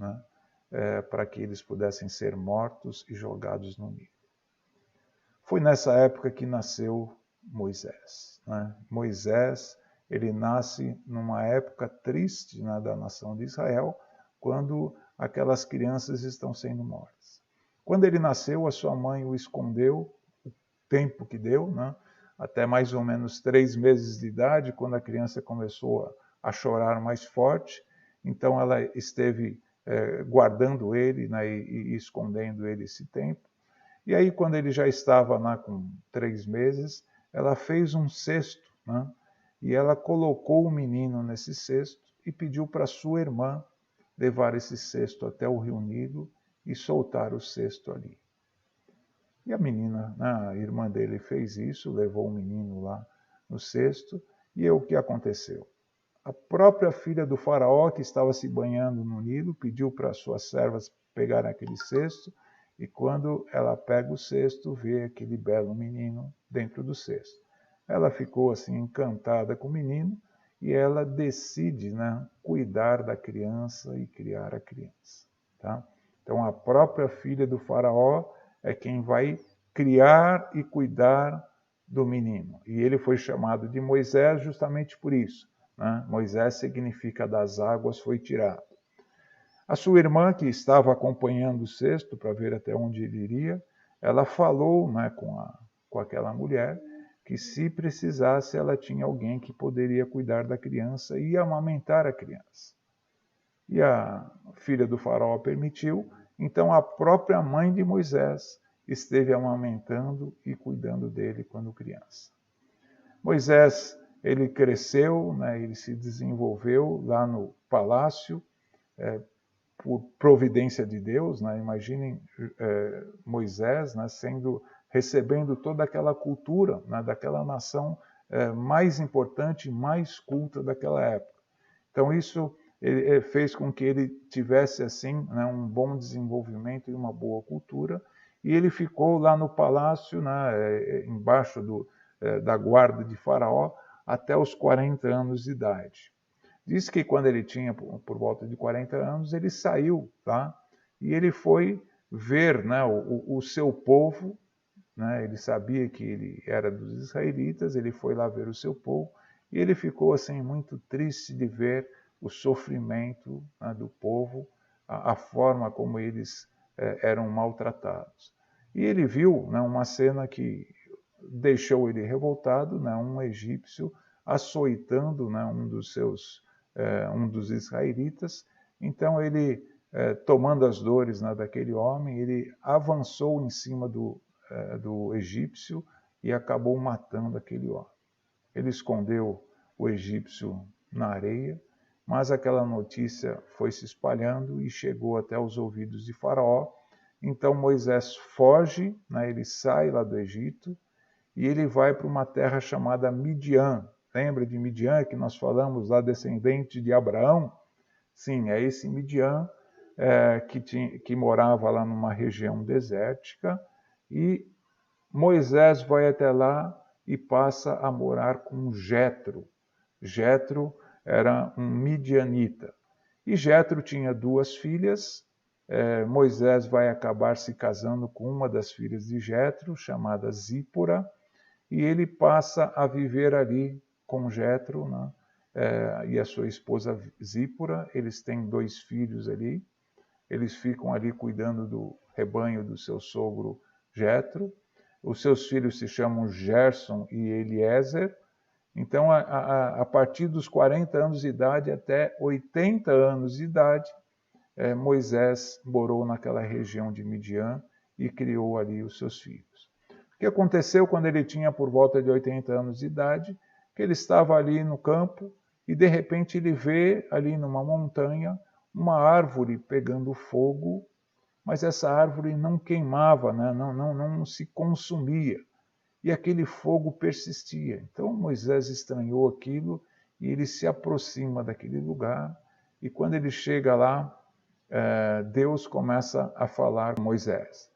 para que eles pudessem ser mortos e jogados no Nilo. Foi nessa época que nasceu Moisés. Moisés, ele nasce numa época triste da nação de Israel, quando aquelas crianças estão sendo mortas. Quando ele nasceu, a sua mãe o escondeu, o tempo que deu, até mais ou menos 3 meses de idade, quando a criança começou a chorar mais forte. Então ela esteve guardando ele e escondendo ele esse tempo. E aí, quando ele já estava com 3 meses, ela fez um cesto, e ela colocou o menino nesse cesto e pediu para sua irmã levar esse cesto até o rio Nilo e soltar o cesto ali. E a menina, a irmã dele, fez isso, levou o menino lá no cesto, e o que aconteceu? A própria filha do faraó, que estava se banhando no Nilo, pediu para suas servas pegarem aquele cesto, e quando ela pega o cesto, vê aquele belo menino dentro do cesto. Ela ficou assim encantada com o menino, e ela decide cuidar da criança e criar a criança. Tá? Então a própria filha do faraó é quem vai criar e cuidar do menino. E ele foi chamado de Moisés justamente por isso. Moisés significa das águas foi tirado. A sua irmã, que estava acompanhando o cesto para ver até onde ele iria, ela falou com aquela mulher que se precisasse ela tinha alguém que poderia cuidar da criança e amamentar a criança. E a filha do faraó permitiu, então a própria mãe de Moisés esteve amamentando e cuidando dele quando criança. Moisés, ele cresceu, né, ele se desenvolveu lá no palácio, por providência de Deus, né? Imaginem Moisés, né, recebendo toda aquela cultura, né, daquela nação mais importante, mais culta daquela época. Então isso fez com que ele tivesse assim, né, um bom desenvolvimento e uma boa cultura, e ele ficou lá no palácio, né, embaixo da guarda de Faraó, até os 40 anos de idade. Diz que quando ele tinha por volta de 40 anos, ele saiu, tá? E ele foi ver, né, o seu povo, né? Ele sabia que ele era dos israelitas, ele foi lá ver o seu povo, e ele ficou assim muito triste de ver o sofrimento, né, do povo, a forma como eles eram maltratados. E ele viu, né, uma cena que deixou ele revoltado, né, um egípcio açoitando, né, um dos israelitas. Então ele, tomando as dores, né, daquele homem, ele avançou em cima do egípcio e acabou matando aquele homem. Ele escondeu o egípcio na areia, mas aquela notícia foi se espalhando e chegou até os ouvidos de Faraó. Então Moisés foge, né, ele sai lá do Egito e ele vai para uma terra chamada Midian. Lembra de Midian, que nós falamos lá, descendente de Abraão? Sim, é esse Midian que morava lá numa região desértica, e Moisés vai até lá e passa a morar com Jetro. Jetro era um midianita. E Jetro tinha 2 filhas. Moisés vai acabar se casando com uma das filhas de Jetro, chamada Zípora, e ele passa a viver ali com Jetro, né? E a sua esposa Zípora. Eles têm 2 filhos ali. Eles ficam ali cuidando do rebanho do seu sogro Jetro. Os seus filhos se chamam Gerson e Eliezer. Então, a partir dos 40 anos de idade até 80 anos de idade, Moisés morou naquela região de Midian e criou ali os seus filhos. O que aconteceu quando ele tinha por volta de 80 anos de idade? Que ele estava ali no campo e de repente ele vê ali numa montanha uma árvore pegando fogo, mas essa árvore não queimava, né? não se consumia. E aquele fogo persistia. Então Moisés estranhou aquilo e ele se aproxima daquele lugar. E quando ele chega lá, Deus começa a falar com Moisés.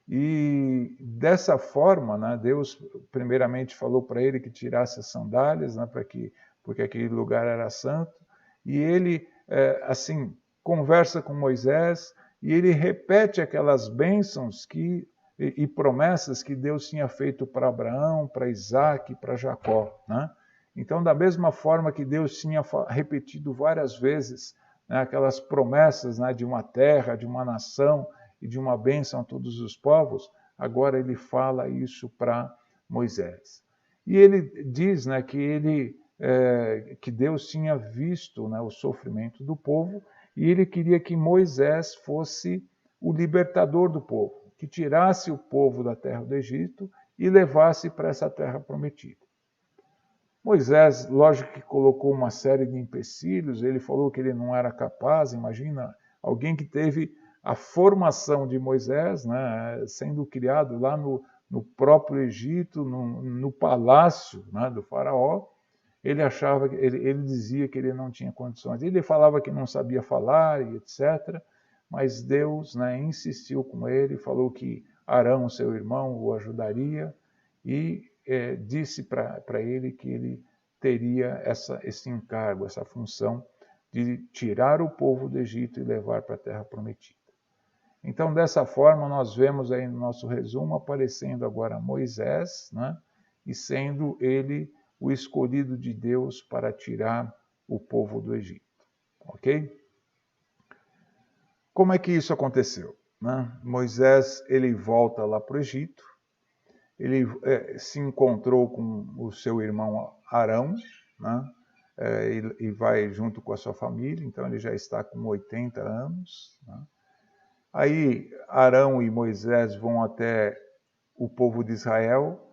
E dessa forma, né, Deus primeiramente falou para ele que tirasse as sandálias, né, porque aquele lugar era santo. E ele, assim, conversa com Moisés e ele repete aquelas bênçãos e promessas que Deus tinha feito para Abraão, para Isaac, para Jacó, né? Então, da mesma forma que Deus tinha repetido várias vezes, né, aquelas promessas, né, de uma terra, de uma nação e de uma bênção a todos os povos, agora ele fala isso para Moisés. E ele diz, né, que Deus tinha visto, né, o sofrimento do povo e ele queria que Moisés fosse o libertador do povo, que tirasse o povo da terra do Egito e levasse para essa terra prometida. Moisés, lógico que colocou uma série de empecilhos, ele falou que ele não era capaz. Imagina alguém que teve a formação de Moisés, né, sendo criado lá no próprio Egito, no palácio, né, do faraó. Ele achava, ele dizia que ele não tinha condições. Ele falava que não sabia falar e etc. Mas Deus, né, insistiu com ele, falou que Arão, seu irmão, o ajudaria e disse para ele que ele teria esse encargo, essa função de tirar o povo do Egito e levar para a terra prometida. Então, dessa forma, nós vemos aí no nosso resumo aparecendo agora Moisés, né, e sendo ele o escolhido de Deus para tirar o povo do Egito. Ok? Como é que isso aconteceu? Né? Moisés, ele volta lá para o Egito, ele se encontrou com o seu irmão Arão, né? E vai junto com a sua família, então ele já está com 80 anos. Né? Aí Arão e Moisés vão até o povo de Israel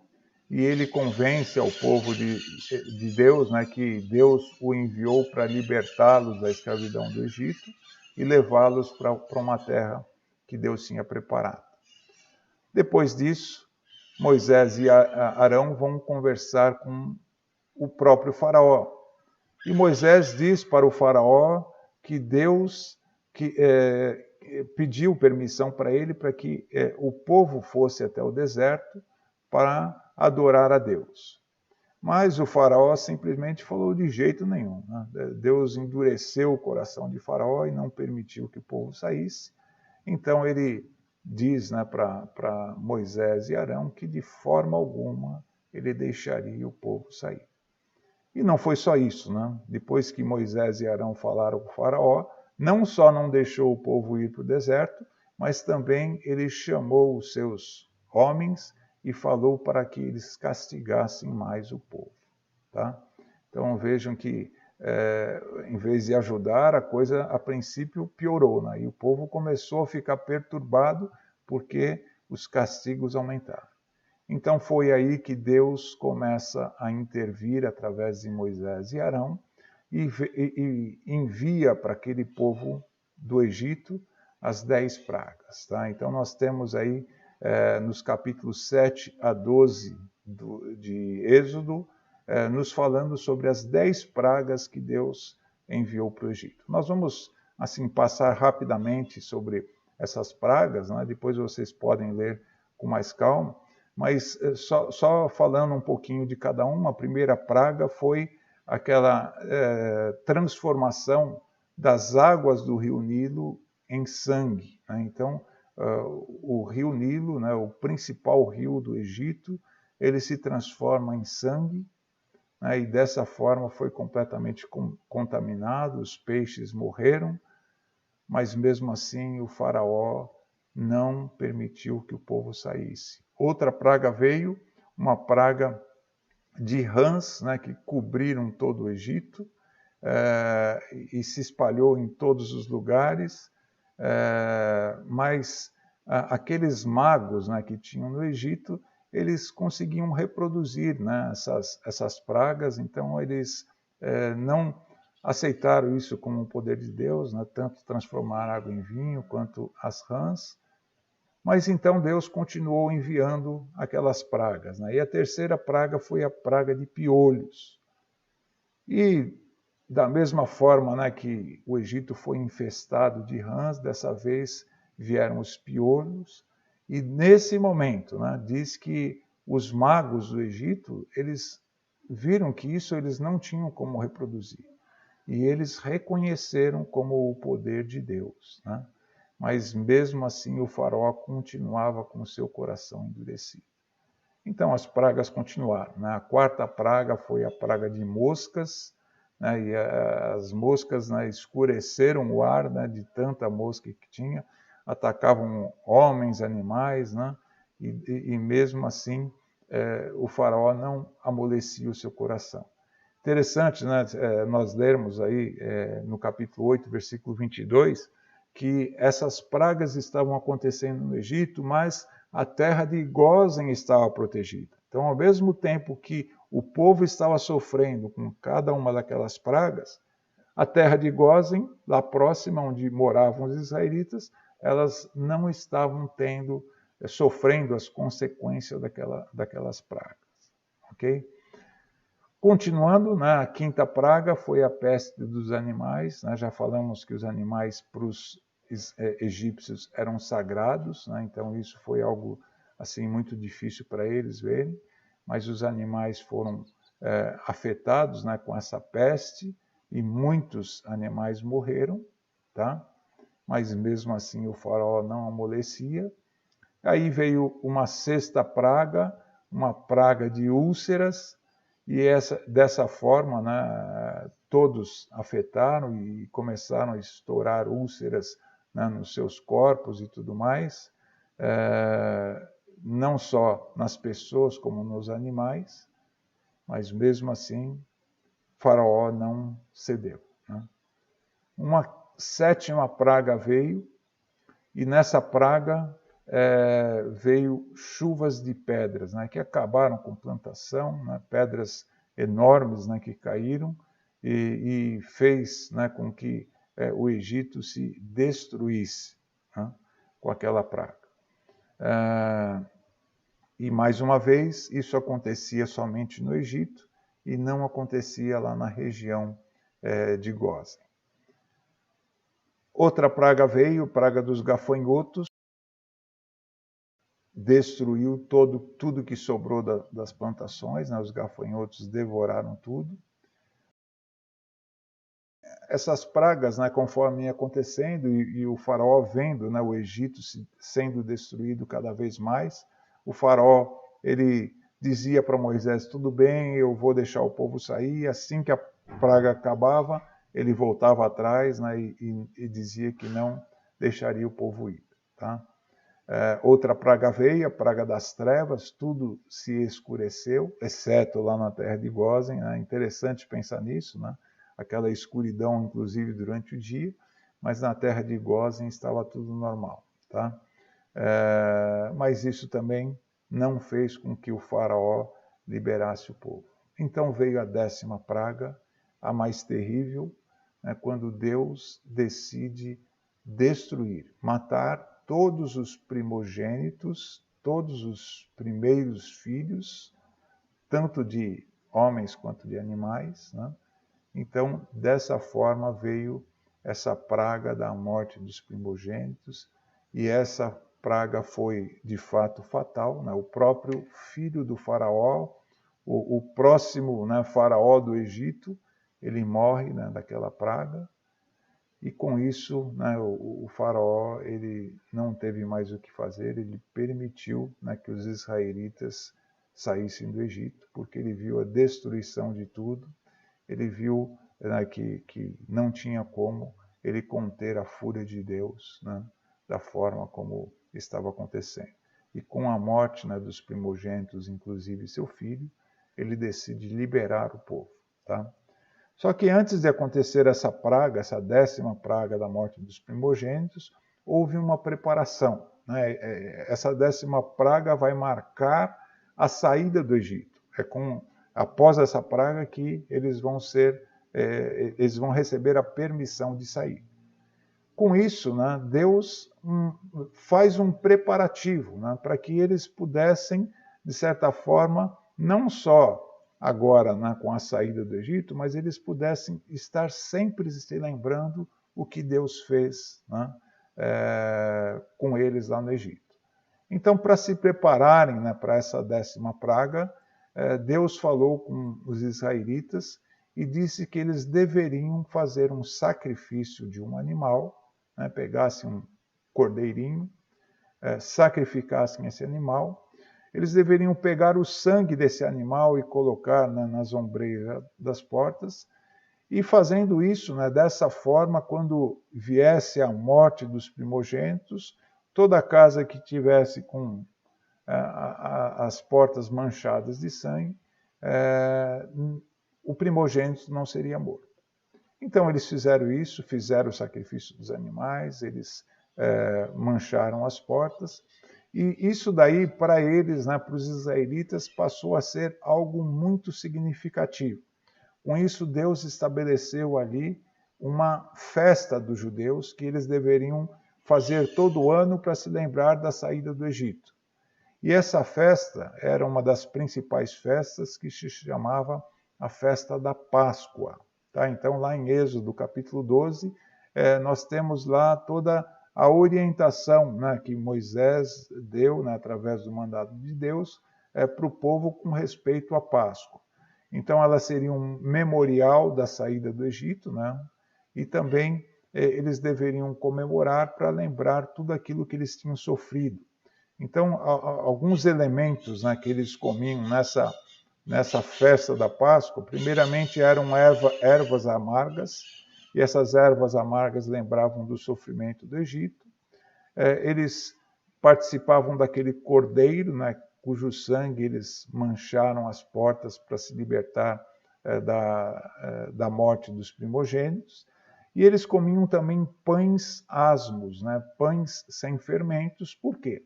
e ele convence ao povo de Deus, né, que Deus o enviou para libertá-los da escravidão do Egito e levá-los para uma terra que Deus tinha preparado. Depois disso, Moisés e Arão vão conversar com o próprio faraó. E Moisés diz para o faraó que Deus pediu permissão para ele para que o povo fosse até o deserto para adorar a Deus. Mas o faraó simplesmente falou de jeito nenhum. Né? Deus endureceu o coração de faraó e não permitiu que o povo saísse. Então ele diz, né, para Moisés e Arão que de forma alguma ele deixaria o povo sair. E não foi só isso, né? Depois que Moisés e Arão falaram com o faraó, não só não deixou o povo ir para o deserto, mas também ele chamou os seus homens e falou para que eles castigassem mais o povo. Tá? Então vejam que, em vez de ajudar, a coisa a princípio piorou, né? E o povo começou a ficar perturbado porque os castigos aumentaram. Então foi aí que Deus começa a intervir através de Moisés e Arão e envia para aquele povo do Egito as 10 pragas. Tá? Então nós temos aí nos capítulos 7 a 12 de Êxodo, nos falando sobre as 10 pragas que Deus enviou para o Egito. Nós vamos assim passar rapidamente sobre essas pragas, né? Depois vocês podem ler com mais calma. Mas só falando um pouquinho de cada uma, a primeira praga foi aquela transformação das águas do rio Nilo em sangue. Né? Então, o rio Nilo, né, o principal rio do Egito, ele se transforma em sangue, né, e dessa forma foi completamente contaminado, os peixes morreram, mas mesmo assim o faraó não permitiu que o povo saísse. Outra praga veio, uma praga de rãs, né, que cobriram todo o Egito e se espalhou em todos os lugares, mas aqueles magos, né, que tinham no Egito, eles conseguiam reproduzir, né, essas pragas, então eles não aceitaram isso como um poder de Deus, né, tanto transformar água em vinho quanto as rãs. Mas então Deus continuou enviando aquelas pragas. Né? E a terceira praga foi a praga de piolhos. E da mesma forma, né, que o Egito foi infestado de rãs, dessa vez vieram os piolhos. E nesse momento, né, diz que os magos do Egito, eles viram que isso eles não tinham como reproduzir. E eles reconheceram como o poder de Deus, né? Mas mesmo assim o faraó continuava com o seu coração endurecido. Então as pragas continuaram. Né? A quarta praga foi a praga de moscas, né? E as moscas, né, escureceram o ar, né, de tanta mosca que tinha, atacavam homens, animais, né? E mesmo assim o faraó não amolecia o seu coração. Interessante, né, nós lermos aí no capítulo 8, versículo 22, que essas pragas estavam acontecendo no Egito, mas a terra de Gósen estava protegida. Então, ao mesmo tempo que o povo estava sofrendo com cada uma daquelas pragas, a terra de Gósen, lá próxima onde moravam os israelitas, elas não estavam sofrendo as consequências daquelas pragas. Ok? Continuando, né, a quinta praga foi a peste dos animais. Né, já falamos que os animais para os egípcios eram sagrados, né, então isso foi algo assim muito difícil para eles verem, mas os animais foram afetados, né, com essa peste e muitos animais morreram, tá? Mas mesmo assim o faraó não amolecia. Aí veio uma sexta praga, uma praga de úlceras. E dessa forma, né, todos afetaram e começaram a estourar úlceras, né, nos seus corpos e tudo mais. não só nas pessoas como nos animais, mas mesmo assim, Faraó não cedeu, né? Uma sétima praga veio, e nessa praga veio chuvas de pedras, né, que acabaram com plantação, né, pedras enormes, né, que caíram e fez, né, com que o Egito se destruísse, né, com aquela praga. E mais uma vez, isso acontecia somente no Egito e não acontecia lá na região de Gósen. Outra praga veio, praga dos gafanhotos, destruiu tudo que sobrou das plantações, né? Os gafanhotos devoraram tudo. Essas pragas, né, conforme ia acontecendo, e o faraó vendo, né, o Egito sendo destruído cada vez mais, o faraó ele dizia para Moisés, tudo bem, eu vou deixar o povo sair. Assim que a praga acabava, ele voltava atrás, né, e dizia que não deixaria o povo ir. Tá? Outra praga veio, a praga das trevas, tudo se escureceu, exceto lá na terra de Gósen. É interessante pensar nisso, né? Aquela escuridão, inclusive, durante o dia, mas na terra de Gósen estava tudo normal. Tá? Mas isso também não fez com que o faraó liberasse o povo. Então veio a 10ª praga, a mais terrível, né, quando Deus decide destruir, matar todos os primogênitos, todos os primeiros filhos, tanto de homens quanto de animais, né? Então, dessa forma veio essa praga da morte dos primogênitos, e essa praga foi de fato fatal, né? O próprio filho do faraó, o próximo, né, faraó do Egito, ele morre, né, daquela praga. E com isso, né, o faraó ele não teve mais o que fazer, ele permitiu, né, que os israelitas saíssem do Egito, porque ele viu a destruição de tudo, ele viu, né, que não tinha como ele conter a fúria de Deus, né, da forma como estava acontecendo. E com a morte, né, dos primogênitos, inclusive seu filho, ele decide liberar o povo. Tá? Só que antes de acontecer essa praga, essa 10ª praga da morte dos primogênitos, houve uma preparação, né? Essa 10ª praga vai marcar a saída do Egito. Após essa praga que eles vão receber a permissão de sair. Com isso, né, Deus faz um preparativo, né, para que eles pudessem, de certa forma, não só agora, né, com a saída do Egito, mas eles pudessem estar sempre se lembrando o que Deus fez, né, com eles lá no Egito. Então, para se prepararem, né, para essa 10ª praga, Deus falou com os israelitas e disse que eles deveriam fazer um sacrifício de um animal, né, pegassem um cordeirinho, sacrificassem esse animal. Eles deveriam pegar o sangue desse animal e colocar, né, nas ombreiras das portas, e fazendo isso, né, dessa forma, quando viesse a morte dos primogênitos, toda a casa que tivesse com as portas manchadas de sangue, o primogênito não seria morto. Então eles fizeram isso, fizeram o sacrifício dos animais, eles mancharam as portas, e isso daí, para eles, né, para os israelitas, passou a ser algo muito significativo. Com isso, Deus estabeleceu ali uma festa dos judeus que eles deveriam fazer todo ano para se lembrar da saída do Egito. E essa festa era uma das principais festas, que se chamava a festa da Páscoa. Tá? Então, lá em Êxodo, capítulo 12, nós temos lá toda a orientação, né, que Moisés deu, né, através do mandado de Deus, para o povo com respeito à Páscoa. Então, ela seria um memorial da saída do Egito, né, e também eles deveriam comemorar para lembrar tudo aquilo que eles tinham sofrido. Então, alguns elementos, né, que eles comiam nessa festa da Páscoa, primeiramente eram ervas amargas, e essas ervas amargas lembravam do sofrimento do Egito. Eles participavam daquele cordeiro, né, cujo sangue eles mancharam as portas para se libertar da morte dos primogênitos. E eles comiam também pães asmos, né, pães sem fermentos. Por quê?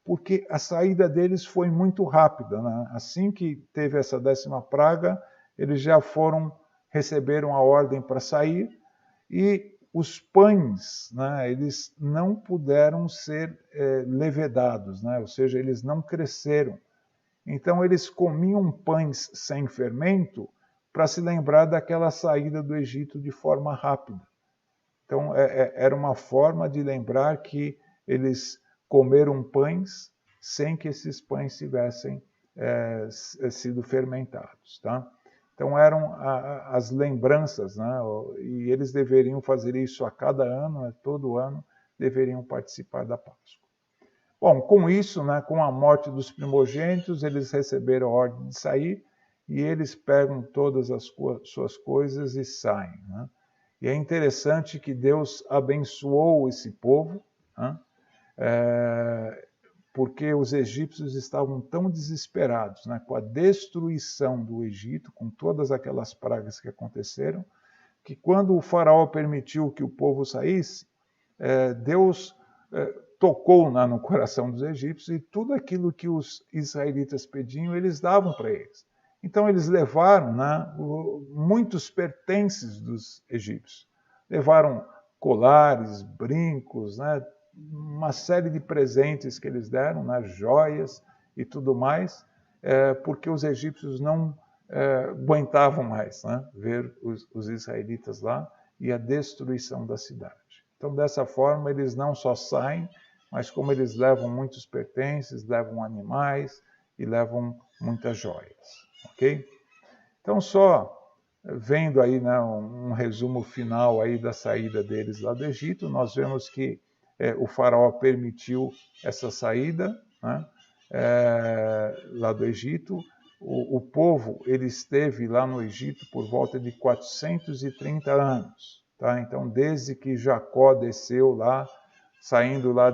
Porque a saída deles foi muito rápida, né? Assim que teve essa 10ª praga, eles já receberam a ordem para sair, e os pães, né, eles não puderam ser levedados, né? Ou seja, eles não cresceram. Então eles comiam pães sem fermento para se lembrar daquela saída do Egito de forma rápida. Então era uma forma de lembrar que eles comeram pães sem que esses pães tivessem sido fermentados, tá? Então eram as lembranças, né? E eles deveriam fazer isso a cada ano, né? Todo ano deveriam participar da Páscoa. Bom, com isso, né, com a morte dos primogênitos, eles receberam a ordem de sair, e eles pegam todas as suas coisas e saem, né? E é interessante que Deus abençoou esse povo, né? Porque os egípcios estavam tão desesperados, né, com a destruição do Egito, com todas aquelas pragas que aconteceram, que quando o faraó permitiu que o povo saísse, Deus tocou no coração dos egípcios, e tudo aquilo que os israelitas pediam, eles davam para eles. Então eles levaram, né, muitos pertences dos egípcios. Levaram colares, brincos, né, uma série de presentes que eles deram, né, joias e tudo mais, porque os egípcios não aguentavam mais, né, ver os israelitas lá e a destruição da cidade. Então, dessa forma, eles não só saem, mas como eles levam muitos pertences, levam animais e levam muitas joias, ok? Então, só vendo aí, né, um resumo final aí da saída deles lá do Egito, nós vemos que o faraó permitiu essa saída, né, lá do Egito. O povo ele esteve lá no Egito por volta de 430 anos. Tá? Então, desde que Jacó desceu lá, saindo lá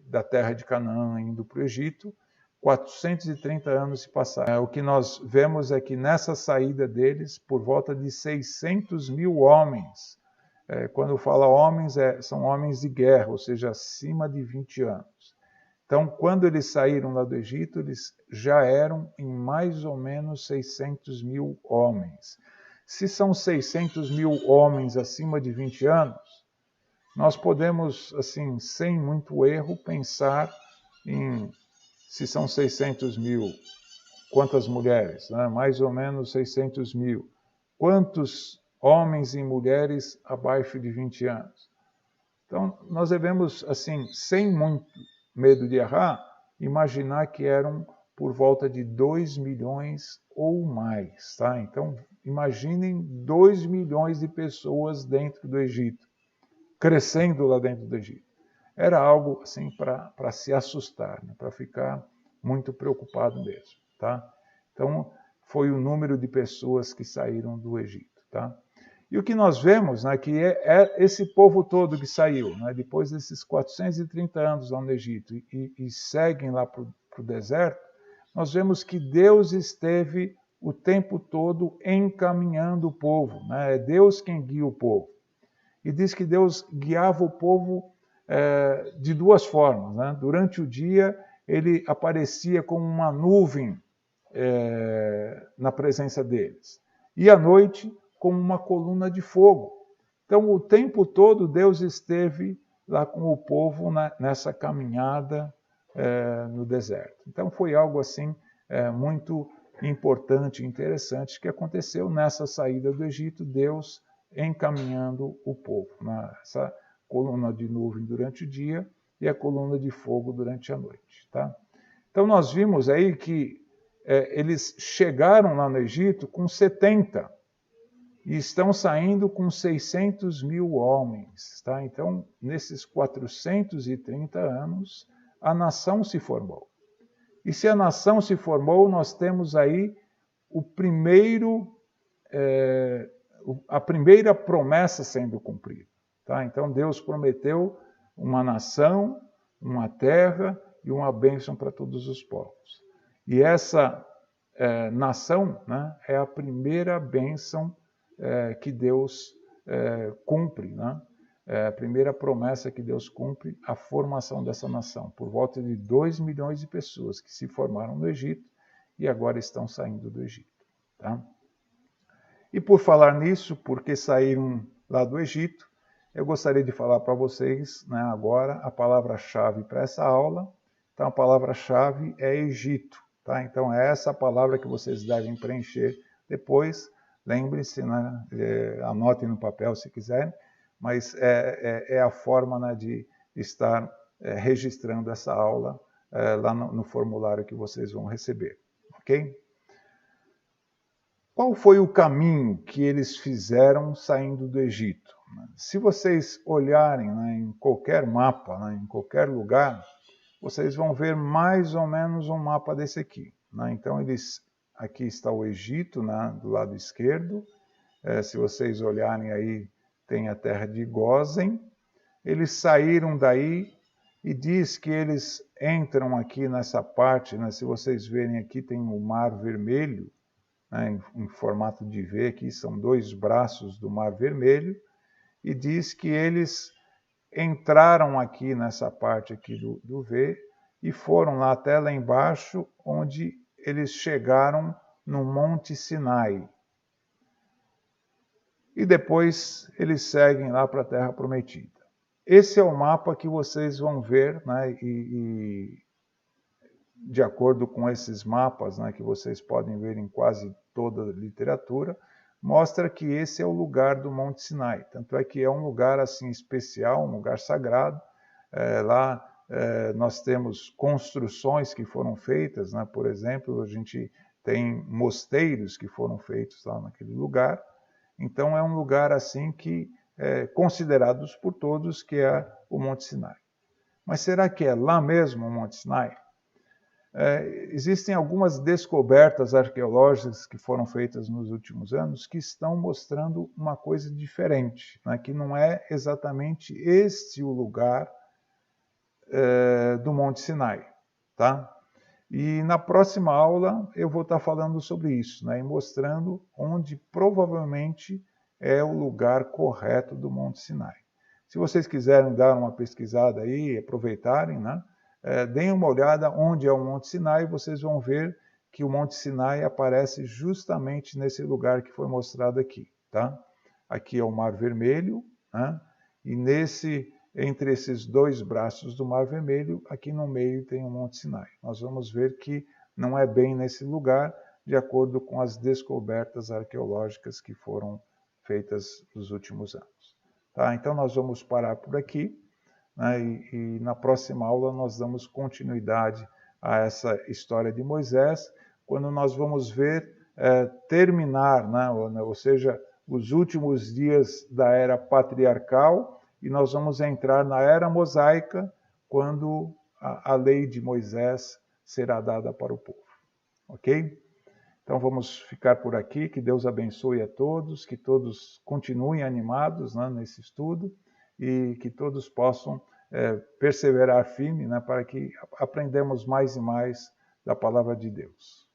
da terra de Canaã, indo para o Egito, 430 anos se passaram. O que nós vemos é que nessa saída deles, por volta de 600 mil homens, quando fala homens, são homens de guerra, ou seja, acima de 20 anos. Então, quando eles saíram lá do Egito, eles já eram em mais ou menos 600 mil homens. Se são 600 mil homens acima de 20 anos, nós podemos, assim, sem muito erro, pensar em, se são 600 mil, quantas mulheres? Né? Mais ou menos 600 mil. Quantos homens e mulheres abaixo de 20 anos? Então, nós devemos, assim, sem muito medo de errar, imaginar que eram por volta de 2 milhões ou mais. Tá? Então, imaginem 2 milhões de pessoas dentro do Egito, crescendo lá dentro do Egito. Era algo assim para se assustar, né? Para ficar muito preocupado mesmo. Tá? Então, foi o número de pessoas que saíram do Egito. Tá? E o que nós vemos, né, que é esse povo todo que saiu, né, depois desses 430 anos lá no Egito, e seguem lá para o deserto, nós vemos que Deus esteve o tempo todo encaminhando o povo. Né? É Deus quem guia o povo. E diz que Deus guiava o povo de duas formas. Né? Durante o dia, ele aparecia como uma nuvem na presença deles. E à noite, como uma coluna de fogo. Então, o tempo todo, Deus esteve lá com o povo nessa caminhada no deserto. Então, foi algo assim muito importante e interessante que aconteceu nessa saída do Egito, Deus encaminhando o povo. Essa coluna de nuvem durante o dia e a coluna de fogo durante a noite. Tá? Então, nós vimos aí que eles chegaram lá no Egito com 70 e estão saindo com 600 mil homens. Tá? Então, nesses 430 anos, a nação se formou. E se a nação se formou, nós temos aí a primeira promessa sendo cumprida. Tá? Então, Deus prometeu uma nação uma terra e uma bênção para todos os povos. E essa nação, né, é a primeira bênção que Deus cumpre, né? É a primeira promessa que Deus cumpre, a formação dessa nação, por volta de 2 milhões de pessoas que se formaram no Egito e agora estão saindo do Egito. Tá? E por falar nisso, porque saíram lá do Egito, eu gostaria de falar para vocês, né, agora a palavra-chave para essa aula. Então a palavra-chave é Egito. Tá? Então é essa palavra que vocês devem preencher depois. Lembre-se, né, anotem no papel se quiserem, mas é a forma, né, de estar registrando essa aula lá no formulário que vocês vão receber. Ok? Qual foi o caminho que eles fizeram saindo do Egito? Se vocês olharem, né, em qualquer mapa, né, em qualquer lugar, vocês vão ver mais ou menos um mapa desse aqui. Né? Então, aqui está o Egito, né, do lado esquerdo. Se vocês olharem aí, tem a terra de Gósen. Eles saíram daí e diz que eles entram aqui nessa parte, né, se vocês verem aqui, tem o Mar Vermelho, né, em formato de V, aqui são 2 braços do Mar Vermelho, e diz que eles entraram aqui nessa parte aqui do V e foram lá até lá embaixo, onde eles chegaram no Monte Sinai. E depois eles seguem lá para a Terra Prometida. Esse é o mapa que vocês vão ver, né, e de acordo com esses mapas, né, que vocês podem ver em quase toda a literatura, mostra que esse é o lugar do Monte Sinai. Tanto é que é um lugar assim especial, um lugar sagrado. Lá nós temos construções que foram feitas, né? Por exemplo, a gente tem mosteiros que foram feitos lá naquele lugar. Então é um lugar assim que considerados por todos que é o Monte Sinai. Mas será que é lá mesmo o Monte Sinai? Existem algumas descobertas arqueológicas que foram feitas nos últimos anos que estão mostrando uma coisa diferente, né? Que não é exatamente este o lugar do Monte Sinai. Tá? E na próxima aula eu vou estar falando sobre isso, né? E mostrando onde provavelmente é o lugar correto do Monte Sinai. Se vocês quiserem dar uma pesquisada aí, aproveitarem, né? Deem uma olhada onde é o Monte Sinai e vocês vão ver que o Monte Sinai aparece justamente nesse lugar que foi mostrado aqui. Tá? Aqui é o Mar Vermelho, né? E entre esses 2 braços do Mar Vermelho, aqui no meio tem o Monte Sinai. Nós vamos ver que não é bem nesse lugar, de acordo com as descobertas arqueológicas que foram feitas nos últimos anos. Tá? Então nós vamos parar por aqui. E na próxima aula nós damos continuidade a essa história de Moisés, quando nós vamos ver terminar, né, ou seja, os últimos dias da era patriarcal, e nós vamos entrar na era mosaica, quando a lei de Moisés será dada para o povo. Ok? Então vamos ficar por aqui, que Deus abençoe a todos, que todos continuem animados, né, nesse estudo, e que todos possam perseverar firme, né, para que aprendamos mais e mais da palavra de Deus.